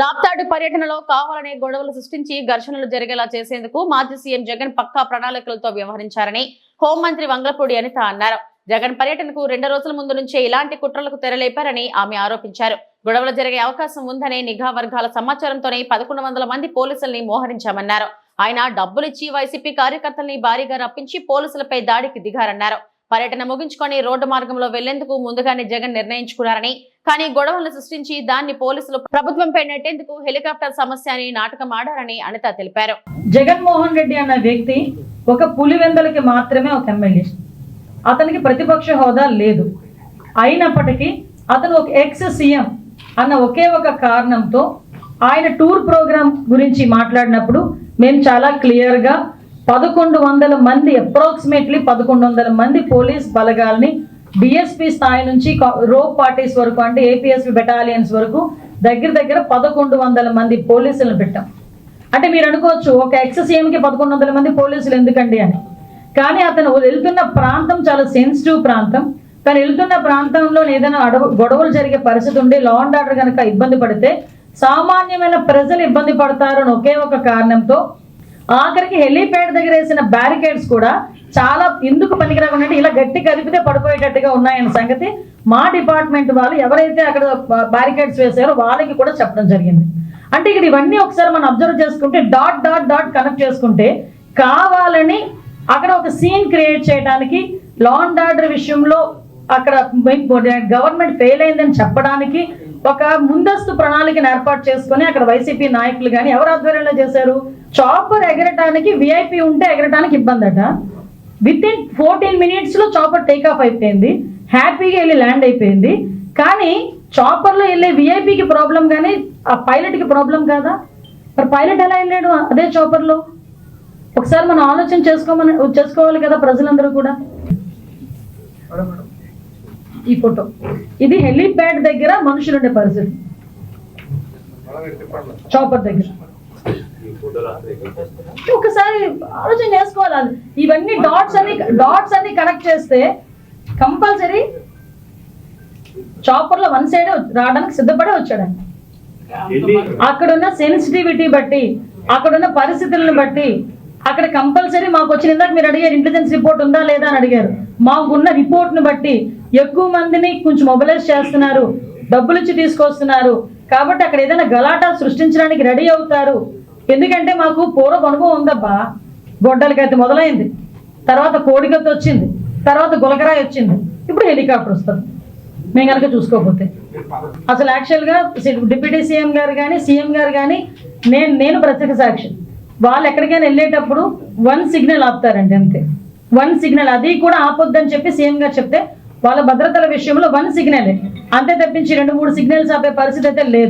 రాప్తాడు పర్యటనలో కావాలనే గొడవలు సృష్టించి ఘర్షణలు జరిగేలా చేసేందుకు మాజీ సీఎం జగన్ పక్కా ప్రణాళికలతో వ్యవహరించారని హోంమంత్రి వంగలపూడి అనిత అన్నారు. జగన్ పర్యటనకు 2 రోజుల ముందు నుంచే ఇలాంటి కుట్రలకు తెరలేపారని ఆమె ఆరోపించారు. గొడవలు జరిగే అవకాశం ఉందనే నిఘా వర్గాల సమాచారంతోనే 1100 మంది పోలీసుల్ని మోహరించామన్నారు. ఆయన డబ్బులిచ్చి వైసీపీ కార్యకర్తల్ని భారీగా రప్పించి పోలీసులపై దాడికి దిగారన్నారు. పర్యటన ముగించుకొని రోడ్డు మార్గంలో వెళ్లేందుకు ముందుగానే జగన్ నిర్ణయించుకున్నారని, కానీ గొడవలను సృష్టించి దాన్ని పోలీసులు ప్రభుత్వంపై నెట్టేందుకు హెలికాప్టర్ సమస్య అని నాటకం ఆడారని అనిత తెలిపారు. జగన్మోహన్ రెడ్డి అన్న వ్యక్తి ఒక పులివెందలకి మాత్రమే ఒక ఎమ్మెల్యే. అతనికి ప్రతిపక్ష హోదా లేదు. అయినప్పటికీ అతను ఒక ఎక్స్ సీఎం అన్న ఒకే ఒక కారణంతో ఆయన టూర్ ప్రోగ్రామ్ గురించి మాట్లాడినప్పుడు మేము చాలా క్లియర్గా 1100 మంది అప్రాక్సిమేట్లీ 1100 మంది పోలీస్ బలగాల్ని డిఎస్పీ స్థాయి నుంచి రోప్ పార్టీస్ వరకు అంటే ఏపీఎస్పీ బెటాలియన్స్ వరకు దగ్గర 1100 మంది పోలీసులను పెట్టాం. అంటే మీరు అనుకోవచ్చు ఒక ఎక్స్ సీఎంకి 1100 మంది పోలీసులు ఎందుకండి అని. కానీ అతను వెళ్తున్న ప్రాంతం చాలా సెన్సిటివ్ ప్రాంతం. తను వెళ్తున్న ప్రాంతంలో ఏదైనా గొడవలు జరిగే పరిస్థితి ఉండి లా అండ్ ఆర్డర్ కనుక ఇబ్బంది పడితే సామాన్యమైన ప్రజలు ఇబ్బంది పడతారు అని ఒకే ఒక కారణంతో ఆఖరికి హెలీప్యాడ్ దగ్గర వేసిన బ్యారికేడ్స్ కూడా చాలా ఎందుకు పనికిరాకుండా ఇలా గట్టి కదిపితే పడిపోయేటట్టుగా ఉన్నాయన్న సంగతి మా డిపార్ట్మెంట్ వాళ్ళు ఎవరైతే అక్కడ బ్యారికేడ్స్ వేసారో వాళ్ళకి కూడా చెప్పడం జరిగింది. అంటే ఇక్కడ ఇవన్నీ ఒకసారి మనం అబ్జర్వ్ చేసుకుంటే డాట్ కనెక్ట్ చేసుకుంటే కావాలని అక్కడ ఒక సీన్ క్రియేట్ చేయడానికి లా అండ్ ఆర్డర్ విషయంలో అక్కడ గవర్నమెంట్ ఫెయిల్ అయిందని చెప్పడానికి ఒక ముందస్తు ప్రణాళికను ఏర్పాటు చేసుకుని అక్కడ వైసీపీ నాయకులు కానీ ఎవరు ఆధ్వర్యంలో చేశారు. చాపర్ ఎగరటానికి విఐపి ఉంటే ఎగరటానికి ఇబ్బంది అట. విత్ ఇన్ 14 minutes లో చాపర్ టేక్ ఆఫ్ అయిపోయింది, హ్యాపీగా వెళ్ళి ల్యాండ్ అయిపోయింది. కానీ చాపర్లో వెళ్ళే విఐపికి ప్రాబ్లం కానీ ఆ పైలట్కి ప్రాబ్లం కాదా? మరి పైలట్ ఎలా వెళ్ళాడు అదే చాపర్లో? ఒకసారి మనం ఆలోచన చేసుకోవాలి కదా ప్రజలందరూ కూడా. ఈ ఫోటో ఇది హెలీప్యాడ్ దగ్గర మనుషులు ఉండే పరిస్థితి, చాపర్ దగ్గర. ఒకసారి ఆలోచన చేసుకోవాలి. ఇవన్నీ డాట్స్ అన్ని కనెక్ట్ చేస్తే కంపల్సరీ చాపర్ లో వన్ సైడ్ రావడానికి సిద్ధపడే వచ్చాడు. అక్కడున్న సెన్సిటివిటీ బట్టి, అక్కడున్న పరిస్థితులను బట్టి అక్కడ కంపల్సరీ మాకు వచ్చిన ఇందాక మీరు అడిగారు ఇంటెలిజెన్స్ రిపోర్ట్ ఉందా లేదా అని అడిగారు. మాకున్న రిపోర్ట్ను బట్టి ఎక్కువ మందిని కొంచెం మొబిలైజ్ చేస్తున్నారు, డబ్బులు ఇచ్చి తీసుకొస్తున్నారు. కాబట్టి అక్కడ ఏదైనా గలాటా సృష్టించడానికి రెడీ అవుతారు. ఎందుకంటే మాకు పూర్వపు అనుభవం ఉందబ్బా. గొడ్డలకైతే మొదలైంది, తర్వాత కోడికత్తి వచ్చింది, తర్వాత గులకరాయి వచ్చింది, ఇప్పుడు హెలికాప్టర్ వస్తుంది. మేము కనుక చూసుకోకపోతే అసలు యాక్చువల్గా డిప్యూటీ సీఎం గారు కానీ సీఎం గారు కానీ నేను ప్రత్యక్ష సాక్షి. వాళ్ళు ఎక్కడికైనా వెళ్ళేటప్పుడు 1 సిగ్నల్ ఆపుతారండి, అంతే. 1 సిగ్నల్, అది కూడా ఆపొద్దని చెప్పి సీఎం గారు చెప్తే వాళ్ళ భద్రతల విషయంలో 1 సిగ్నలే అంతే తప్పించి 2-3 సిగ్నల్స్ ఆపే పరిస్థితి అయితే లేదు.